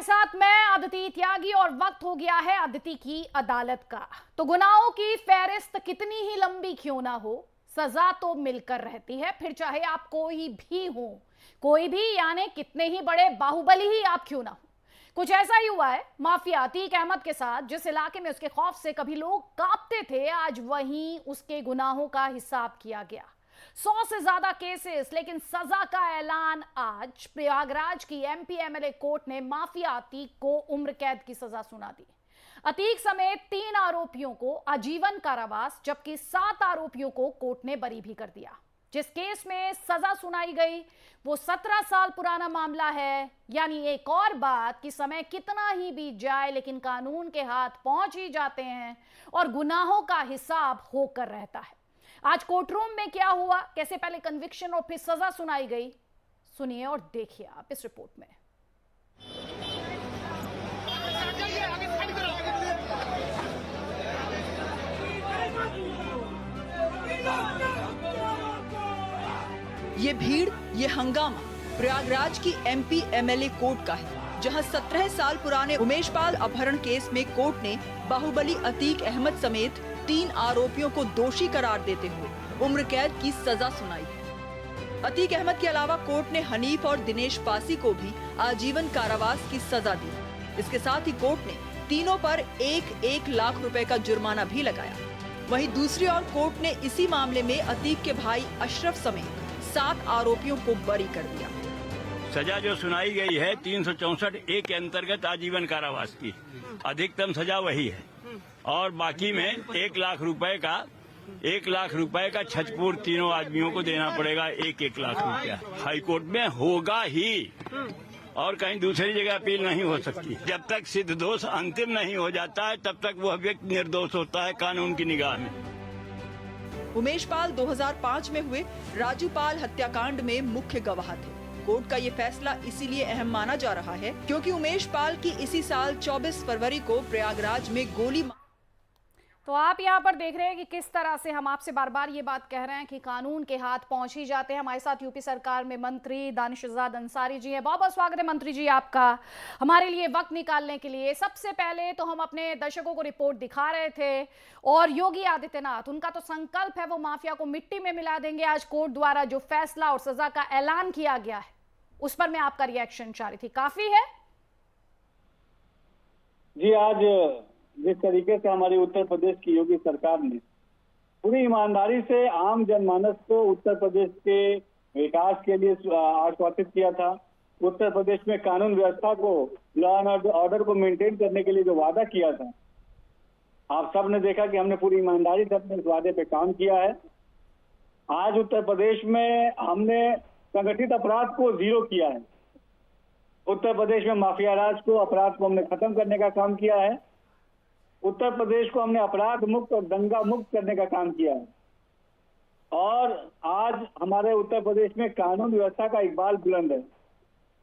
आपके साथ मैं अदिति त्यागी और वक्त हो गया है अदिति की अदालत का। तो गुनाहों की फेहरिस्त कितनी ही लंबी क्यों ना हो, सजा तो मिलकर रहती है, फिर चाहे आप कोई भी हो, कोई भी यानी कितने ही बड़े बाहुबली ही आप क्यों ना हो। कुछ ऐसा ही हुआ है माफिया अतीक अहमद के साथ। जिस इलाके में उसके खौफ से कभी लोग कांपते थे, आज वहीं उसके गुनाहों का हिसाब किया गया। 100 से ज्यादा केसेस, लेकिन सजा का ऐलान आज। प्रयागराज की एमपी एमएलए कोर्ट ने माफिया अतीक को उम्र कैद की सजा सुना दी। अतीक समेत 3 आरोपियों को आजीवन कारावास, जबकि 7 आरोपियों को कोर्ट ने बरी भी कर दिया। जिस केस में सजा सुनाई गई वो 17 साल पुराना मामला है। यानी एक और बात कि समय कितना ही बीत जाए, लेकिन कानून के हाथ पहुंच ही जाते हैं और गुनाहों का हिसाब होकर रहता है। आज कोर्टरूम में क्या हुआ, कैसे पहले कन्विक्शन और फिर सजा सुनाई गई, सुनिए और देखिए आप इस रिपोर्ट में। ये भीड़, ये हंगामा प्रयागराज की एमपी एमएलए कोर्ट का है, जहां 17 साल पुराने उमेश पाल अपहरण केस में कोर्ट ने बाहुबली अतीक अहमद समेत 3 आरोपियों को दोषी करार देते हुए उम्र कैद की सजा सुनाई। अतीक अहमद के अलावा कोर्ट ने हनीफ और दिनेश पासी को भी आजीवन कारावास की सजा दी। इसके साथ ही कोर्ट ने तीनों पर 1-1 लाख रुपए का जुर्माना भी लगाया। वहीं दूसरी ओर कोर्ट ने इसी मामले में अतीक के भाई अशरफ समेत 7 आरोपियों को बरी कर दिया। सजा जो सुनाई गई है 364(a) के अंतर्गत आजीवन कारावास की, अधिकतम सजा वही है। और बाकी में 1 लाख रुपए का छजपूर तीनों आदमियों को देना पड़ेगा। 1-1 लाख रुपया हाईकोर्ट में होगा ही, और कहीं दूसरी जगह अपील नहीं हो सकती। जब तक सिद्ध दोष अंतिम नहीं हो जाता है, तब तक वह व्यक्ति निर्दोष होता है कानून की निगाह में। उमेश पाल 2005 में हुए राजू पाल हत्याकांड में मुख्य गवाह थे। कोर्ट का ये फैसला इसीलिए अहम माना जा रहा है क्योंकि उमेश पाल की इसी साल 24 फरवरी को प्रयागराज में गोली। तो आप यहाँ पर देख रहे हैं कि किस तरह से हम आपसे बार बार ये बात कह रहे हैं कि कानून के हाथ पहुंच ही जाते हैं। हमारे साथ यूपी सरकार में मंत्री दानिशजाद अंसारी जी हैं। बहुत बहुत स्वागत है मंत्री जी आपका हमारे लिए वक्त निकालने के लिए। सबसे पहले तो हम अपने दर्शकों को रिपोर्ट दिखा रहे थे और योगी आदित्यनाथ, उनका तो संकल्प है वो माफिया को मिट्टी में मिला देंगे। आज कोर्ट द्वारा जो फैसला और सजा का ऐलान किया गया है उस पर मैं आपका रिएक्शन चाह रही थी। काफी है जी। आज जिस तरीके से हमारी उत्तर प्रदेश की योगी सरकार ने पूरी ईमानदारी से आम जनमानस को उत्तर प्रदेश के विकास के लिए आश्वासित किया था, उत्तर प्रदेश में कानून व्यवस्था को, लॉ एंड ऑर्डर को मेंटेन करने के लिए जो वादा किया था, आप सब ने देखा कि हमने पूरी ईमानदारी से अपने इस वादे पे काम किया है। आज उत्तर प्रदेश में हमने संगठित अपराध को जीरो किया है। उत्तर प्रदेश में माफिया राज को, अपराध को हमने खत्म करने का काम किया है। उत्तर प्रदेश को हमने अपराध मुक्त और दंगा मुक्त करने का काम किया है। और आज हमारे उत्तर प्रदेश में कानून व्यवस्था का इकबाल बुलंद है।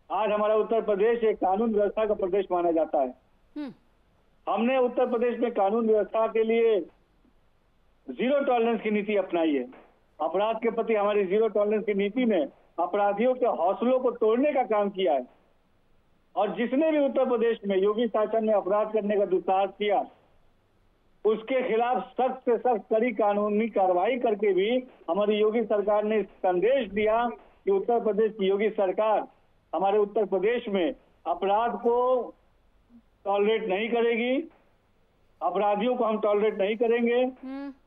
आज हमारा उत्तर प्रदेश एक कानून व्यवस्था का प्रदेश माना जाता है। हमने उत्तर प्रदेश में कानून व्यवस्था के लिए जीरो टॉलरेंस की नीति अपनाई है। अपराध के प्रति हमारी जीरो टॉलरेंस की नीति ने अपराधियों के हौसलों को तोड़ने का काम किया है। और जिसने भी उत्तर प्रदेश में योगी शासन में अपराध करने का दुस्साहस किया, उसके खिलाफ सख्त से सख्त कड़ी कानूनी कार्रवाई करके भी हमारी योगी सरकार ने संदेश दिया कि उत्तर प्रदेश की योगी सरकार हमारे उत्तर प्रदेश में अपराध को टॉलरेट नहीं करेगी, अपराधियों को हम टॉलरेट नहीं करेंगे।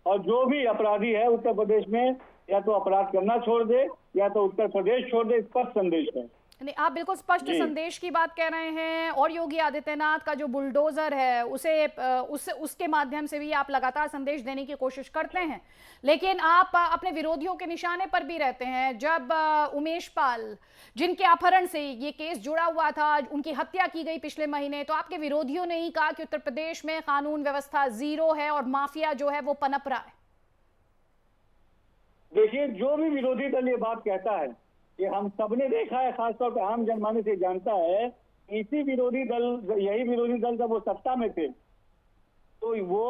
और जो भी अपराधी है उत्तर प्रदेश में, या तो अपराध करना छोड़ दे या तो उत्तर प्रदेश छोड़ दे। स्पष्ट संदेश है। नहीं, आप बिल्कुल स्पष्ट संदेश की बात कह रहे हैं। और योगी आदित्यनाथ का जो बुलडोजर है उसके माध्यम से भी आप लगातार संदेश देने की कोशिश करते हैं, लेकिन आप अपने विरोधियों के निशाने पर भी रहते हैं। जब उमेश पाल, जिनके अपहरण से ये केस जुड़ा हुआ था, उनकी हत्या की गई पिछले महीने, तो आपके विरोधियों ने ही कहा कि उत्तर प्रदेश में कानून व्यवस्था जीरो है और माफिया जो है वो पनप रहा है। देखिए, जो भी विरोधी दल ये बात कहता है, ये हम सबने देखा है, खासतौर पर आम जनमानस ये जानता है। यही विरोधी दल जब वो सत्ता में थे तो वो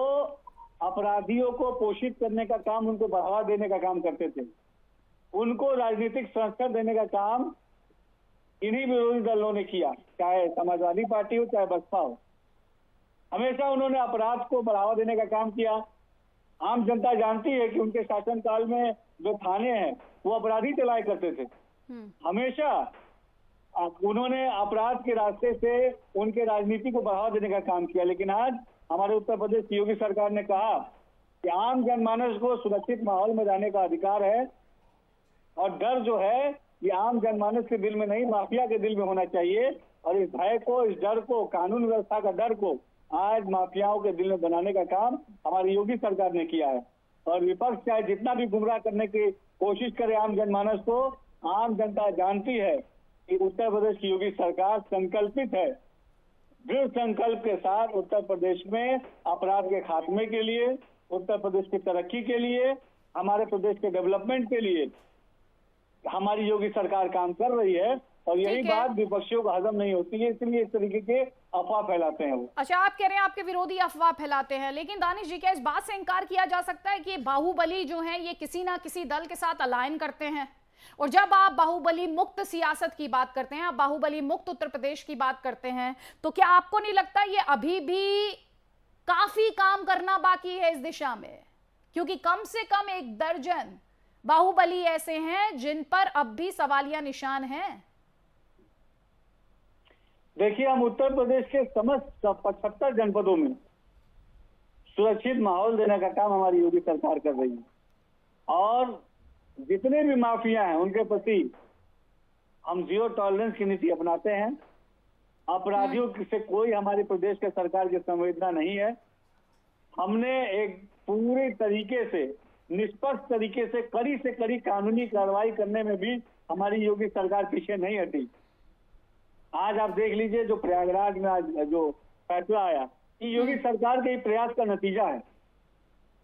अपराधियों को पोषित करने का काम, उनको बढ़ावा देने का काम करते थे। उनको राजनीतिक संस्कार देने का काम इन्हीं विरोधी दलों ने किया, चाहे समाजवादी पार्टी हो चाहे बसपा हो। हमेशा उन्होंने अपराध को बढ़ावा देने का काम किया। आम जनता जानती है कि उनके शासनकाल में जो थाने हैं वो अपराधी चलाया करते थे। हमेशा उन्होंने अपराध के रास्ते से उनके राजनीति को बढ़ावा देने का काम किया। लेकिन आज हमारे उत्तर प्रदेश की योगी सरकार ने कहा कि आम जनमानस को सुरक्षित माहौल में रहने का अधिकार है, और डर जो है ये आम जनमानस के दिल में नहीं, माफिया के दिल में होना चाहिए। और इस भय को, इस डर को, कानून व्यवस्था का डर को आज माफियाओं के दिल में बनाने का काम हमारी योगी सरकार ने किया है। और विपक्ष चाहे जितना भी गुमराह करने की कोशिश करे आम जनमानस को, आम जनता जानती है कि उत्तर प्रदेश की योगी सरकार संकल्पित है, दृढ़ संकल्प के साथ उत्तर प्रदेश में अपराध के खात्मे के लिए, उत्तर प्रदेश की तरक्की के लिए, हमारे प्रदेश के डेवलपमेंट के लिए हमारी योगी सरकार काम कर रही है। और यही बात विपक्षियों को हजम नहीं होती है, इसलिए इस तरीके के अफवाह फैलाते हैं वो। अच्छा, आप कह रहे हैं आपके विरोधी अफवाह फैलाते हैं, लेकिन दानिश जी क्या इस बात से इनकार किया जा सकता है कि बाहुबली जो है ये किसी ना किसी दल के साथ अलायन करते हैं? और जब आप बाहुबली मुक्त सियासत की बात करते हैं, आप बाहुबली मुक्त उत्तर प्रदेश की बात करते हैं, तो क्या आपको नहीं लगता ये अभी भी काफी काम करना बाकी है इस दिशा में? क्योंकि कम से कम 1 दर्जन बाहुबली ऐसे हैं जिन पर अब भी सवालिया निशान हैं। देखिए, हम उत्तर प्रदेश के समस्त 75 जनपदों में सुरक्षित माहौल देने का काम हमारी योगी सरकार कर रही है। और जितने भी माफिया हैं उनके प्रति हम जीरो टॉलरेंस की नीति अपनाते हैं। अपराधियों से कोई हमारे प्रदेश के सरकार की संवेदना नहीं है। हमने एक पूरी तरीके से, निष्पक्ष तरीके से कड़ी कानूनी कार्रवाई करने में भी हमारी योगी सरकार पीछे नहीं हटी। आज आप देख लीजिए, जो प्रयागराज में आज जो फैसला आया, ये योगी सरकार के प्रयास का नतीजा है।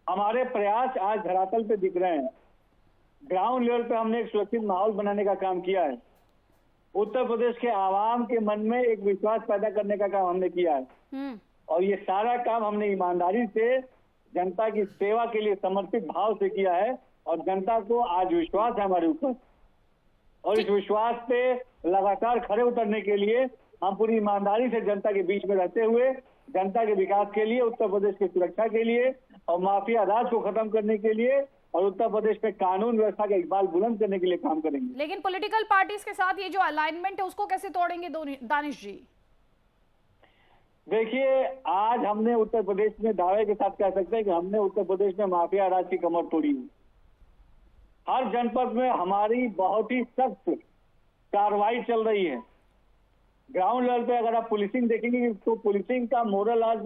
हमारे प्रयास आज धरातल पे दिख रहे हैं। ग्राउंड लेवल पे हमने एक सुरक्षित माहौल बनाने का काम किया है। उत्तर प्रदेश के आवाम के मन में एक विश्वास पैदा करने का काम हमने किया है। और ये सारा काम हमने ईमानदारी से, जनता की सेवा के लिए समर्पित भाव से किया है। और जनता को आज विश्वास है हमारे ऊपर, और इस विश्वास पे लगातार खड़े उतरने के लिए हम पूरी ईमानदारी से जनता के बीच में रहते हुए, जनता के विकास के लिए, उत्तर प्रदेश की सुरक्षा के लिए और माफिया राज को खत्म करने के लिए और उत्तर प्रदेश में कानून व्यवस्था का इकबाल बुलंद करने के लिए काम करेंगे। लेकिन पॉलिटिकल पार्टीज के साथ ये जो अलाइनमेंट है उसको कैसे तोड़ेंगे दानिश जी? देखिए, आज हमने उत्तर प्रदेश में दावे के साथ कह सकते हैं कि हमने उत्तर प्रदेश में माफिया राज की कमर तोड़ी है। हर जनपद में हमारी बहुत ही सख्त कार्रवाई चल रही है। ग्राउंड लेवल पे अगर आप पुलिसिंग देखेंगे तो पुलिसिंग का मोरल आज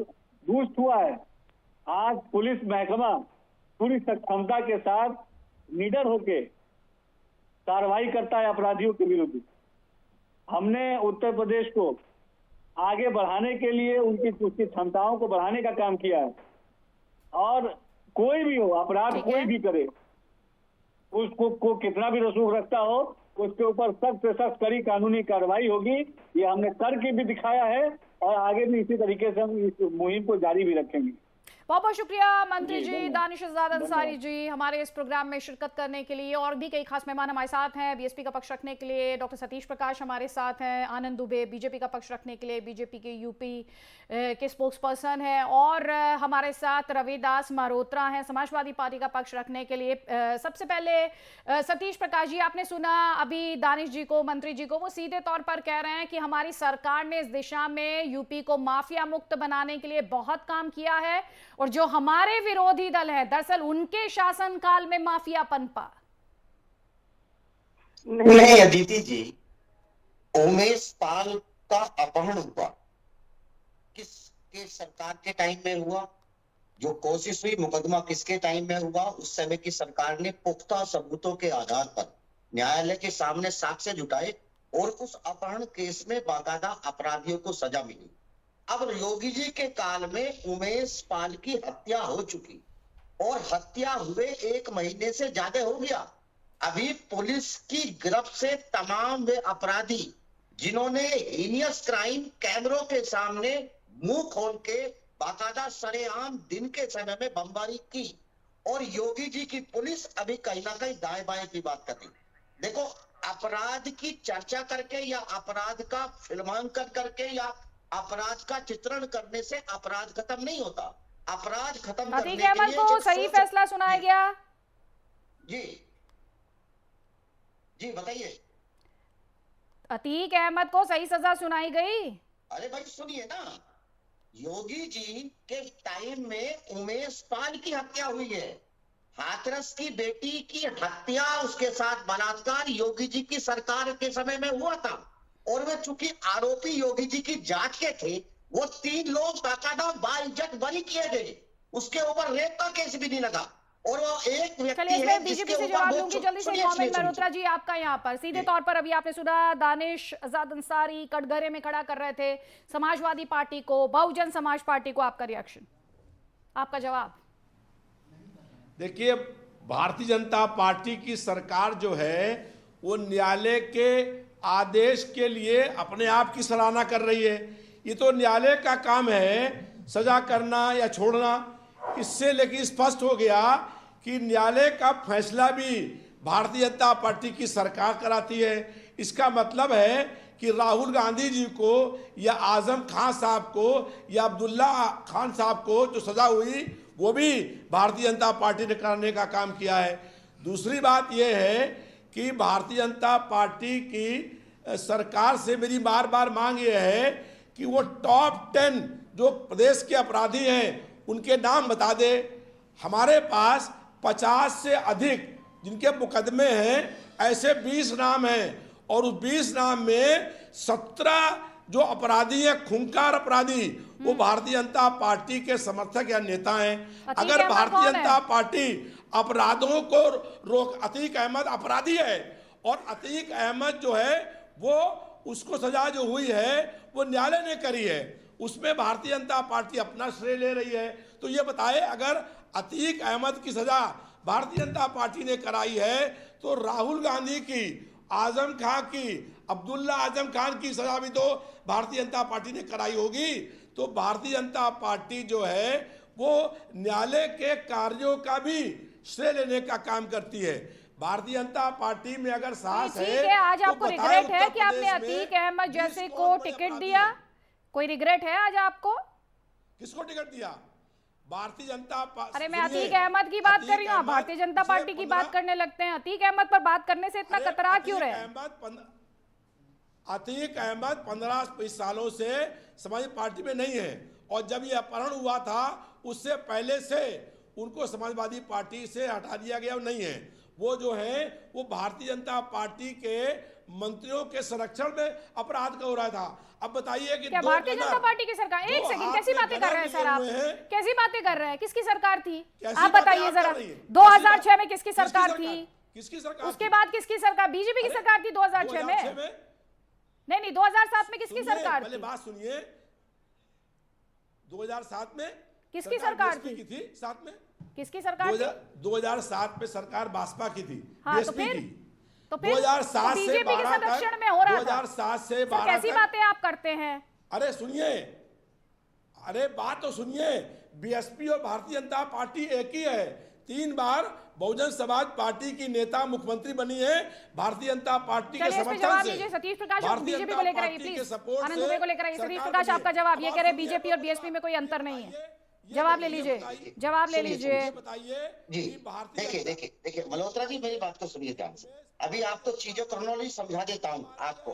बूस्ट हुआ है। आज पुलिस महकमा पूरी सक्षमता के साथ निडर होके कार्रवाई करता है अपराधियों के विरुद्ध। हमने उत्तर प्रदेश को आगे बढ़ाने के लिए उसकी क्षमताओं को बढ़ाने का काम किया है। और कोई भी हो, अपराध कोई भी करे, उसको कितना भी रसूख रखता हो, उसके ऊपर सख्त से सख्त कड़ी कानूनी कार्रवाई होगी। ये हमने करके भी दिखाया है और आगे भी इसी तरीके से हम इस मुहिम को जारी भी रखेंगे। बहुत बहुत शुक्रिया मंत्री जी दानिश अंसारी जी हमारे इस प्रोग्राम में शिरकत करने के लिए। और भी कई खास मेहमान हमारे साथ हैं। बीएसपी का पक्ष रखने के लिए डॉक्टर सतीश प्रकाश हमारे साथ हैं, आनंद दुबे बीजेपी का पक्ष रखने के लिए बीजेपी के यूपी के स्पोक्स पर्सन हैं, और हमारे साथ रविदास मल्होत्रा हैं समाजवादी पार्टी का पक्ष रखने के लिए। सबसे पहले सतीश प्रकाश जी, आपने सुना अभी दानिश जी को, मंत्री जी को, वो सीधे तौर पर कह रहे हैं कि हमारी सरकार ने इस दिशा में यूपी को माफिया मुक्त बनाने के लिए बहुत काम किया है, और जो हमारे विरोधी दल है दरअसल उनके शासनकाल में माफिया पनपा। नहीं अदिति जी, उमेश पाल का अपहरण हुआ किसके सरकार के टाइम में हुआ? जो कोशिश हुई, मुकदमा किसके टाइम में हुआ? उस समय की सरकार ने पुख्ता सबूतों के आधार पर न्यायालय के सामने साक्ष्य जुटाए और उस अपहरण केस में बाकायदा अपराधियों को सजा मिली। अब योगी जी के काल में उमेश पाल की हत्या हो चुकी और हत्या हुए 1 महीने से ज्यादा हो गया। अभी पुलिस की गिरफ्त से तमाम वे अपराधी जिन्होंने हीनियस क्राइम कैमरों के सामने मुंह खोल के बाकायदा सरेआम दिन के समय में बमबारी की, और योगी जी की पुलिस अभी कहीं ना कहीं दाएं बाएं की बात कर रही। देखो, अपराध की चर्चा करके या अपराध का फिल्मांकन करके या अपराध का चित्रण करने से अपराध खत्म नहीं होता। अपराध खत्म करने अतीक के अहमद लिए को एक सही सोच- फैसला सुनाया गया। जी जी बताइए। अतीक अहमद को सही सजा सुनाई गई। अरे भाई सुनिए ना, योगी जी के टाइम में उमेश पाल की हत्या हुई है। हाथरस की बेटी की हत्या, उसके साथ बलात्कार योगी जी की सरकार के समय में हुआ था। और वे चूंकि आरोपी योगी जी की जांच के थे, वो 3 लोग बाकायदा बाइज्जत बरी किए गए। उसके ऊपर रेप का केस भी नहीं लगा। और वो एक व्यक्ति चलिए, है इसमें बीजेपी जिसके से ऊपर जवाब वो- दूंगी जल्दी से। सुनिए, मोमिन सुनिए, मल्होत्रा सुनिए। जी, आपका यहाँ पर सीधे जी। तौर पर अभी आपने सुना, दानिश आजाद अंसारी कटघरे में खड़ा कर रहे थे समाजवादी पार्टी को, बहुजन समाज पार्टी को। आपका रिएक्शन, आपका जवाब। देखिए, भारतीय जनता पार्टी की सरकार जो है वो न्यायालय के आदेश के लिए अपने आप की सराहना कर रही है। ये तो न्यायालय का काम है सजा करना या छोड़ना। इससे लेकिन स्पष्ट हो गया कि न्यायालय का फैसला भी भारतीय जनता पार्टी की सरकार कराती है। इसका मतलब है कि राहुल गांधी जी को या आजम खान साहब को या अब्दुल्ला खान साहब को जो सजा हुई वो भी भारतीय जनता पार्टी ने कराने का काम किया है। दूसरी बात यह है कि भारतीय जनता पार्टी की सरकार से मेरी बार बार मांग ये है कि वो टॉप 10 जो प्रदेश के अपराधी हैं उनके नाम बता दे। हमारे पास 50 से अधिक जिनके मुकदमे हैं, ऐसे 20 नाम हैं और उस 20 नाम में 17 जो अपराधी हैं, खूंखार अपराधी, वो भारतीय जनता पार्टी के समर्थक या नेता हैं। अगर भारतीय जनता पार्टी अपराधों को रोक, अतीक अहमद अपराधी है और अतीक अहमद जो है वो उसको सजा जो हुई है वो न्यायालय ने करी है, उसमें भारतीय जनता पार्टी अपना श्रेय ले रही है। तो ये बताए, अगर अतीक अहमद की सजा भारतीय जनता पार्टी ने कराई है तो राहुल गांधी की, आजम खान की, अब्दुल्ला आजम खान की सजा भी तो भारतीय जनता पार्टी ने कराई होगी। तो भारतीय जनता पार्टी जो है वो न्यायालय के कार्यों का भी श्रेय लेने का काम करती है। भारतीय जनता पार्टी में अगर साहस है, ठीक है, आज तो आपको बताएं रिग्रेट है उत्तर कि आपने प्रदेश में अतीक अहमद जैसे किस को कौन बड़े टिकट अपराधी दिया? हैं? कोई रिग्रेट है आज आपको? किसको टिकट दिया? भारतीय जनता पार्टी। अरे मैं अतीक अहमद की बात कर रही हूँ, आप भारतीय जनता पार्टी की बात करने लगते हैं। अतीक अहमद पर बात करने से इतना कतरा क्यों रहे? अतीक अहमद 15-20 सालों से समाजवादी पार्टी में नहीं है और जब ये अपहरण हुआ था उससे पहले से उनको समाजवादी पार्टी से हटा दिया गया नहीं है। वो जो है वो भारतीय जनता पार्टी के मंत्रियों के संरक्षण में अपराध का हो रहा था। अब बताइए कि क्या भारतीय जनता पार्टी की सरकार, एक सेकंड, कैसी बातें कर रहे हैं सर आप? कैसी बातें कर रहे हैं? किसकी सरकार थी आप बताइए जरा। 2006 में किसकी सरकार थी? किसकी सरकार? उसके बाद किसकी सरकार? बीजेपी की सरकार थी 2006 में। नहीं, 2007 में किसकी सरकार पहले थी? बात सुनिए, 2007 में किसकी सरकार थी? साथ में किसकी सरकार थी? 2007 में सरकार भाजपा की थी। हाँ, तो फिर 2007 से बीजेपी के 12 संरक्षण में हो रहा था। 2007 से सर, 12 कैसी बातें आप करते हैं? अरे सुनिए, अरे बात तो सुनिए। बीएसपी और भारतीय जनता पार्टी एक ही है। 3 बार बहुजन समाज पार्टी की नेता मुख्यमंत्री बनी है भारतीय जनता पार्टी के समर्थन से। सतीश प्रकाश बीजेपी को लेकर आइए प्लीज। आनंद दुबे को लेकर आइए। सतीश प्रकाश, आपका जवाब। ये कह रहे बीजेपी और बीएसपी में कोई अंतर नहीं है। जवाब ले लीजिए, जवाब ले लीजिए। जी देखिए मल्होत्रा जी, मेरी बात को सुनिए ध्यान से। अभी आप तो चीजों क्रोनोलॉजी समझा देता हूँ आपको।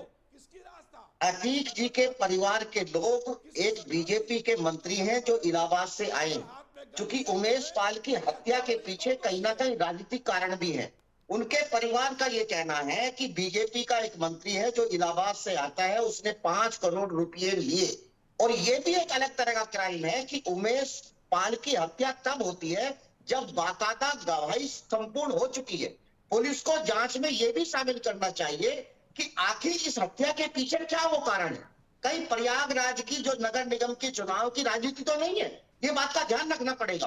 अतीक जी के परिवार के लोग एक बीजेपी के मंत्री हैं जो इलाहाबाद से आए हैं। चूंकि उमेश पाल की हत्या के पीछे कहीं ना कहीं राजनीतिक कारण भी है। उनके परिवार का ये कहना है कि बीजेपी का एक मंत्री है जो इलाहाबाद से आता है, उसने 5 करोड़ रुपए लिए। और ये भी एक अलग तरह का क्राइम है कि उमेश पाल की हत्या तब होती है जब बाकायदा गवाही संपूर्ण हो चुकी है। पुलिस को जांच में यह भी शामिल करना चाहिए कि आखिर इस हत्या के पीछे क्या वो कारण है। कहीं प्रयागराज की जो नगर निगम के चुनाव की राजनीति तो नहीं है। ये बात का ध्यान रखना पड़ेगा।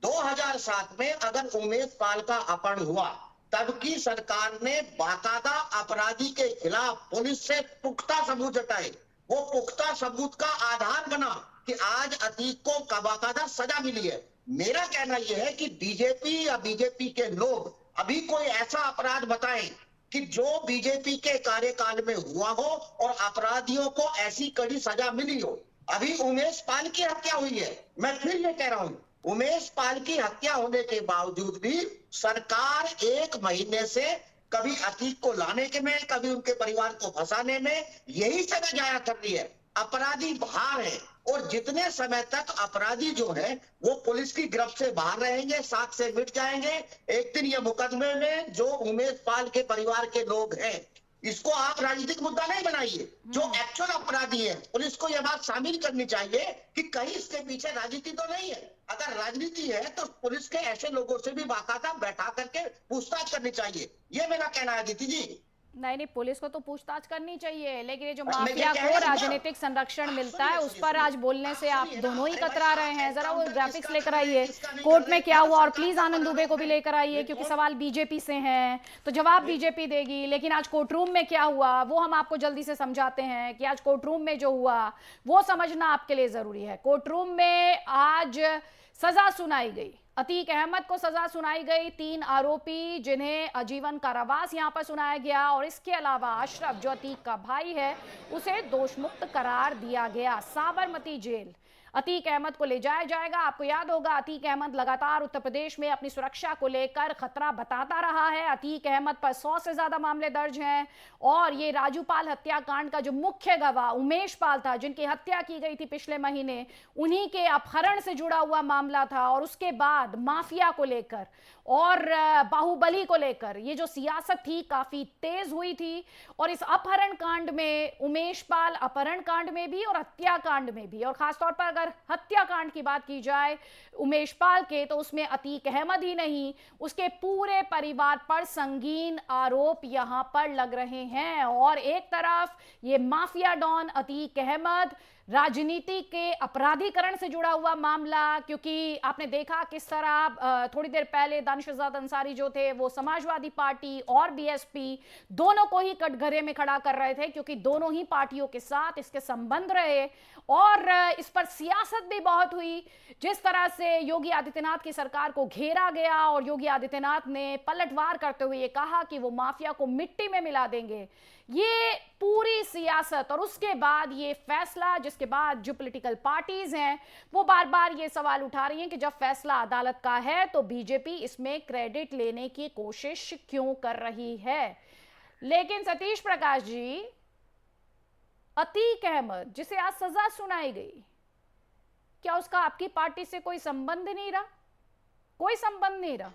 2007 में अगर उमेश पाल का अपहरण हुआ तब की सरकार ने बाकायदा अपराधी के खिलाफ पुलिस से पुख्ता सबूत जुटाए। वो पुख्ता सबूत का आधार बना कि आज अतीक को बाकायदा सजा मिली है। मेरा कहना यह है कि बीजेपी या बीजेपी के लोग अभी कोई ऐसा अपराध बताएं कि जो बीजेपी के कार्यकाल में हुआ हो और अपराधियों को ऐसी कड़ी सजा मिली हो। अभी उमेश पाल की हत्या हुई है, मैं फिर ये कह रहा हूं, उमेश पाल की हत्या होने के बावजूद भी सरकार 1 महीने से कभी अतीक को लाने के में, कभी उनके परिवार को फंसाने में यही समय जाया कर रही है। अपराधी बाहर है और जितने समय तक अपराधी जो है वो पुलिस की गिरफ्त से बाहर रहेंगे, साथ से मिट जाएंगे, एक दिन ये मुकदमे में जो उमेश पाल के परिवार के लोग हैं, इसको आप राजनीतिक मुद्दा नहीं बनाइए। जो एक्चुअल अपराधी है पुलिस को यह बात शामिल करनी चाहिए कि कहीं इसके पीछे राजनीति तो नहीं है। अगर राजनीति है तो पुलिस के ऐसे लोगों से भी बाकायदा बैठा करके पूछताछ करनी चाहिए, ये मेरा कहना है दीदी जी। नहीं, पुलिस को तो पूछताछ करनी चाहिए, लेकिन ये जो मैं माफिया कह को रही हूं ना, राजनीतिक संरक्षण मिलता है उस पर आज बोलने से आप दोनों ही कतरा रहे हैं। जरा वो ग्राफिक्स लेकर आइए, कोर्ट में क्या हुआ, और प्लीज आनंद दुबे को भी लेकर आइए, क्योंकि सवाल बीजेपी से हैं तो जवाब बीजेपी देगी। लेकिन आज कोर्ट रूम में क्या हुआ वो हम आपको जल्दी से समझाते हैं कि आज कोर्ट रूम में जो हुआ वो समझना आपके लिए जरूरी है। कोर्ट रूम में आज सजा सुनाई गई, अतीक अहमद को सजा सुनाई गई। 3 आरोपी जिन्हें आजीवन कारावास यहां पर सुनाया गया, और इसके अलावा अशरफ जो अतीक का भाई है उसे दोषमुक्त करार दिया गया। साबरमती जेल अतीक अहमद को ले जाया जाएगा। आपको याद होगा अतीक अहमद लगातार उत्तर प्रदेश में अपनी सुरक्षा को लेकर खतरा बताता रहा है। अतीक अहमद पर 100 से ज्यादा मामले दर्ज हैं, और ये राजूपाल हत्याकांड का जो मुख्य गवाह उमेश पाल था, जिनकी हत्या की गई थी पिछले महीने, उन्हीं के अपहरण से जुड़ा हुआ मामला था। और उसके बाद माफिया को लेकर और बाहुबली को लेकर ये जो सियासत थी काफी तेज हुई थी। और इस अपहरण कांड में, उमेश पाल अपहरण कांड में भी और हत्याकांड में भी, और खासतौर पर अगर हत्याकांड की बात की जाए उमेश पाल के, तो उसमें अतीक अहमद ही नहीं उसके पूरे परिवार पर संगीन आरोप यहां पर लग रहे हैं। और एक तरफ ये माफिया डॉन अतीक अहमद, राजनीति के अपराधीकरण से जुड़ा हुआ मामला, क्योंकि आपने देखा किस तरह थोड़ी देर पहले दानिश-ए-ज़ाद अंसारी जो थे वो समाजवादी पार्टी और बीएसपी दोनों को ही कटघरे में खड़ा कर रहे थे, क्योंकि दोनों ही पार्टियों के साथ इसके संबंध रहे और इस पर सियासत भी बहुत हुई। जिस तरह से योगी आदित्यनाथ की सरकार को घेरा गया और योगी आदित्यनाथ ने पलटवार करते हुए ये कहा कि वो माफिया को मिट्टी में मिला देंगे, ये पूरी सियासत और उसके बाद ये फैसला, जिसके बाद जो पॉलिटिकल पार्टीज हैं वो बार बार ये सवाल उठा रही हैं कि जब फैसला अदालत का है तो बीजेपी इसमें क्रेडिट लेने की कोशिश क्यों कर रही है। लेकिन सतीश प्रकाश जी, अतीक अहमद जिसे आज सजा सुनाई गई, क्या उसका आपकी पार्टी से कोई संबंध नहीं रहा? कोई संबंध नहीं रहा।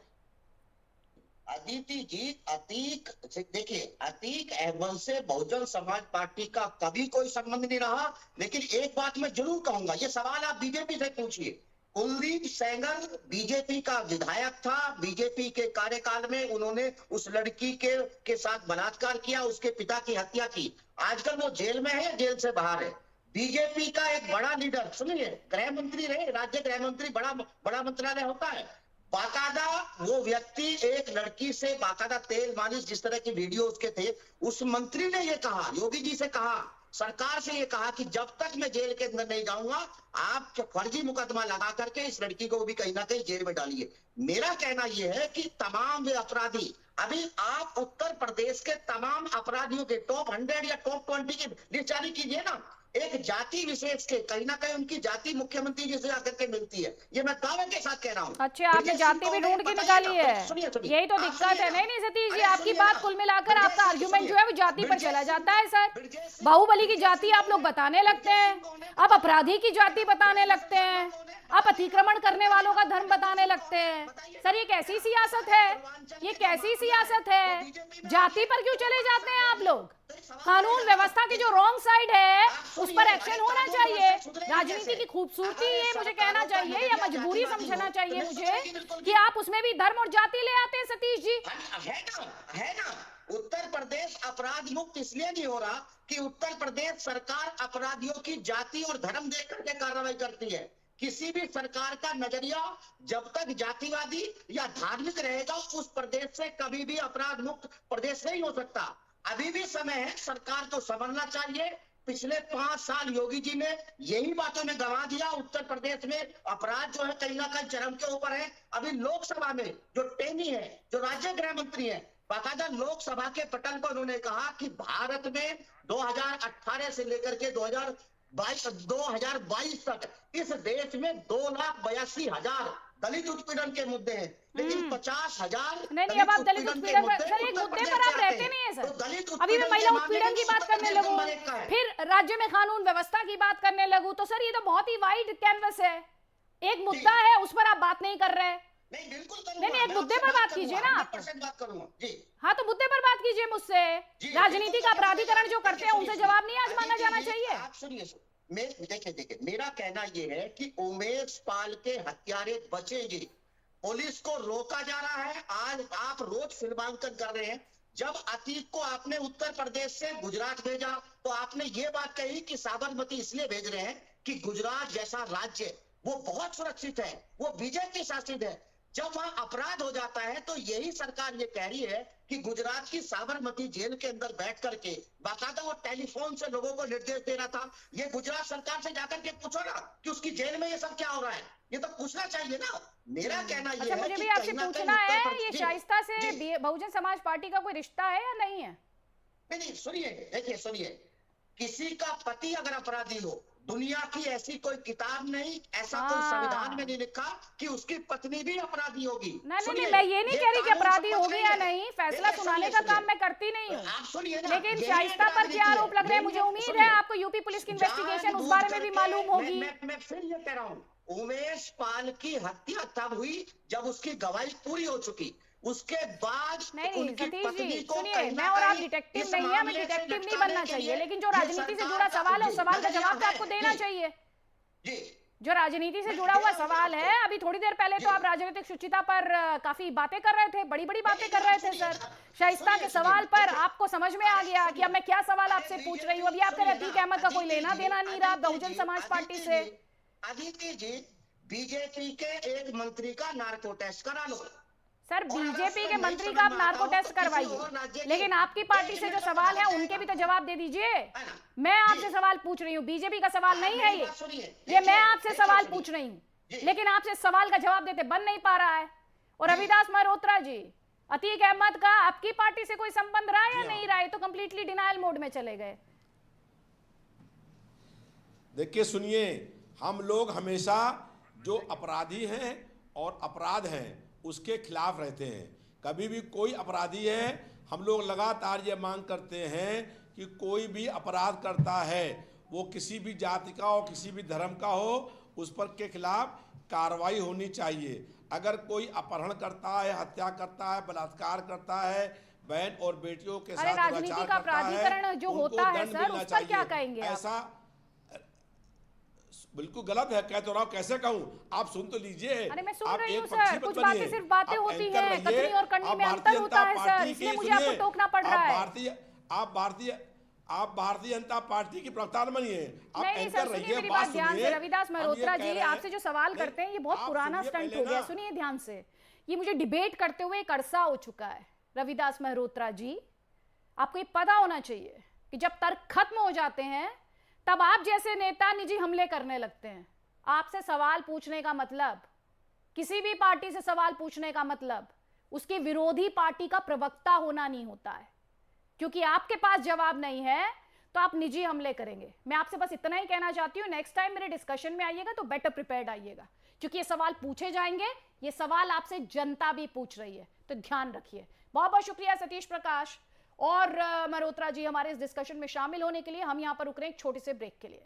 अदिति जी, अतीक देखिए, अतीक अहमद से बहुजन समाज पार्टी का कभी कोई संबंध नहीं रहा। लेकिन एक बात मैं जरूर कहूंगा, ये सवाल आप बीजेपी से पूछिए। कुलदीप सेंगर बीजेपी का विधायक था, बीजेपी के कार्यकाल में उन्होंने उस लड़की के साथ बलात्कार किया, उसके पिता की हत्या की। आजकल वो जेल में है, जेल से बाहर है। बीजेपी का एक बड़ा लीडर, सुनिए, गृह मंत्री रहे, राज्य गृह मंत्री, बड़ा मंत्रालय होता है। बाकायदा वो व्यक्ति एक लड़की से बाकायदा तेल मालिश, जिस तरह की वीडियो उसके थे, उस मंत्री ने ये कहा, योगी जी से कहा, सरकार से ये कहा कि जब तक मैं जेल के अंदर नहीं जाऊंगा आप फर्जी मुकदमा लगा करके इस लड़की को भी कहीं ना कहीं जेल में डालिए। मेरा कहना यह है कि तमाम वे अपराधी, अभी आप उत्तर प्रदेश के तमाम अपराधियों के टॉप 100 या टॉप 20 की लिस्ट जारी कीजिए ना। एक जाति विशेष के कहीं ना कहीं उनकी जाति मुख्यमंत्री जी से आकर के मिलती है, ये मैं दावे के साथ कह रहा हूँ। अच्छा, आपने जाति भी ढूंढ के निकाली है, यही तो दिक्कत है। नहीं सतीश जी, आपकी बात कुल मिलाकर आपका आर्गुमेंट जो है वो जाति पर चला जाता है। सर, बाहुबली की जाति आप लोग बताने लगते हैं, आप अपराधी की जाति बताने लगते हैं, आप अतिक्रमण करने वालों का धर्म बताने लगते हैं। सर, ये कैसी सियासत है? ये कैसी सियासत है? जाति पर क्यों चले जाते हैं आप लोग? कानून व्यवस्था की जो रॉन्ग साइड है उस पर एक्शन होना चाहिए। राजनीति की खूबसूरती ये मुझे कहना चाहिए या मजबूरी समझना चाहिए मुझे कि आप उसमें भी धर्म और जाति ले आते हैं। सतीश जी, है ना, उत्तर प्रदेश अपराध मुक्त इसलिए नहीं हो रहा कि उत्तर प्रदेश सरकार अपराधियों की जाति और धर्म देख करके कार्रवाई करती है। किसी भी सरकार का नजरिया जब तक जातिवादी या धार्मिक रहेगा उस प्रदेश से कभी भी अपराध मुक्त प्रदेश नहीं हो सकता। अभी भी समय है, सरकार को समझना चाहिए। पिछले 5 साल योगी जी ने यही बातों में गंवा दिया। उत्तर प्रदेश में अपराध जो है कहीं ना कहीं चरम के ऊपर है। अभी लोकसभा में जो टेनी है, जो राज्य गृह मंत्री है, बाकायदा लोकसभा के पटल पर उन्होंने कहा कि भारत में 2018 से लेकर के 2022 तक इस देश में 2,82,000 दलित उत्पीड़न के मुद्दे हैं, लेकिन 50,000 नहीं, अब आप दलित उत्पीड़न पर, सर एक मुद्दे पर आप रहते नहीं है सर। अभी मैं महिला उत्पीड़न की बात करने लगूं, फिर राज्य में कानून व्यवस्था की बात करने लगूं, तो सर ये तो बहुत ही वाइड कैनवस है। एक मुद्दा है उस पर आप बात नहीं कर रहे। नहीं, बिल्कुल नहीं, एक मुद्दे पर बात कीजिए ना आप। बात करूंगा जी। हाँ, तो मुद्दे पर बात कीजिए मुझसे। राजनीति का अपराधीकरण जो करते हैं उनसे जवाब नहीं आज मांगा जाना चाहिए। आप सुनिए, देखिए मेरा कहना यह है कि उमेश पाल के हत्यारे बचेंगे, पुलिस को रोका जा रहा है। आज आप रोज फिल्मांकन कर रहे हैं। जब अतीक को आपने उत्तर प्रदेश से गुजरात भेजा तो आपने ये बात कही कि साबरमती इसलिए भेज रहे हैं कि गुजरात जैसा राज्य वो बहुत सुरक्षित है, वो बीजेपी शासित है। जब वहां अपराध हो जाता है तो यही सरकार ये कह रही है कि गुजरात की साबरमती जेल के अंदर बैठ करके बाकायदा वो टेलीफोन से लोगों को निर्देश दे रहा था। ये गुजरात सरकार से जाकर के पूछो ना कि उसकी जेल में ये सब क्या हो रहा है, ये तो पूछना चाहिए ना। मेरा कहना ये है मुझे कि भी आपसे पूछना है, ये शाइस्ता से बहुजन समाज पार्टी का कोई रिश्ता है या नहीं है? नहीं, सुनिए, देखिए सुनिए, किसी का पति अगर अपराधी हो, दुनिया की ऐसी कोई किताब नहीं, ऐसा कोई संविधान में नहीं लिखा कि उसकी पत्नी भी अपराधी होगी। नहीं, मैं ये नहीं कह रही कि अपराधी होगी या नहीं, फैसला सुनाने का काम मैं करती नहीं हूँ। आप सुनिए ना, लेकिन शाइस्ता पर क्या आरोप लग रहे हैं, मुझे उम्मीद है आपको यूपी पुलिस की इन्वेस्टिगेशन उस बारे में भी मालूम होगी। मैं फिर ये कह रहा हूँ, उमेश पाल की हत्या तब हुई जब उसकी गवाही पूरी हो चुकी, उसके बाद नहीं सतीश जी सुनिए, मैं और आप डिटेक्टिव नहीं है, हमें डिटेक्टिव नहीं बनना चाहिए, लेकिन जो राजनीति से जुड़ा सवाल है उस सवाल का जवाब तो आपको देना चाहिए। जो राजनीति से जुड़ा हुआ सवाल है, अभी थोड़ी देर पहले तो आप राजनीतिक शुचिता पर काफी बातें कर रहे थे, बड़ी बड़ी बातें कर रहे थे सर। शाइस्ता के सवाल पर आपको समझ में आ गया कि अब मैं क्या सवाल आपसे पूछ रही हूँ। अभी आप कह रहे अतीक अहमद का कोई लेना देना नहीं रहा बहुजन समाज पार्टी से। अदिति जी, बीजेपी के एक मंत्री का नार्को टेस्ट करा लो। सर बीजेपी के मंत्री का आप नार्को टेस्ट करवाइए, लेकिन आपकी पार्टी से जो सवाल है उनके भी तो जवाब दे दीजिए। मैं आपसे सवाल पूछ रही हूँ, बीजेपी का सवाल नहीं है ये मैं आपसे सवाल पूछ रही हूँ, लेकिन आपसे सवाल का जवाब देते बन नहीं पा रहा है। और रविदास मल्होत्रा जी, अतीक अहमद का आपकी पार्टी से कोई संबंध रहा या नहीं रहा, तो कंप्लीटली डिनायल मोड में चले गए। देखिए सुनिए, हम लोग हमेशा जो अपराधी हैं और अपराध हैं उसके खिलाफ रहते हैं। कभी भी कोई अपराधी है, हम लोग लगातार ये मांग करते हैं कि कोई भी अपराध करता है, वो किसी भी जाति का हो, किसी भी धर्म का हो, उस पर के खिलाफ कार्रवाई होनी चाहिए। अगर कोई अपहरण करता है, हत्या करता है, बलात्कार करता है, बहन और बेटियों के साथ राजनीति का अपराधीकरण जो होता है सर, उस पर क्या कहेंगे? ऐसा बिल्कुल गलत है, कह तो रहा हूं, कैसे कहूं, आप सुन तो लीजिए। अरे मैं सुन रही हूँ सर, कुछ बातें सिर्फ बातें होती हैं, कथनी और करनी में अंतर होता है सर, इसलिए मुझे आपको टोकना पड़ रहा है। आप भारतीय जनता पार्टी की प्रवक्ता बनिए, आप एंकर रहिए। मेरी बात ध्यान से, रविदास मल्होत्रा जी आपसे जो सवाल करते हैं ये बहुत पुराना स्टंट हो गया। सुनिए ध्यान से, ये मुझे डिबेट करते हुए एक अरसा हो चुका है। रविदास मल्होत्रा जी, आपको ये पता होना चाहिए कि जब तर्क खत्म हो जाते हैं तब आप जैसे नेता निजी हमले करने लगते हैं। आपसे सवाल पूछने का मतलब, किसी भी पार्टी से सवाल पूछने का मतलब उसके विरोधी पार्टी का प्रवक्ता होना नहीं होता है। क्योंकि आपके पास जवाब नहीं है तो आप निजी हमले करेंगे। मैं आपसे बस इतना ही कहना चाहती हूं, नेक्स्ट टाइम मेरे डिस्कशन में आइएगा तो बेटर प्रिपेयर्ड आइएगा, क्योंकि ये सवाल पूछे जाएंगे, ये सवाल आपसे जनता भी पूछ रही है, तो ध्यान रखिए। बहुत बहुत शुक्रिया सतीश प्रकाश और मल्होत्रा जी हमारे इस डिस्कशन में शामिल होने के लिए। हम यहां पर रुक रहे हैं एक छोटे से ब्रेक के लिए।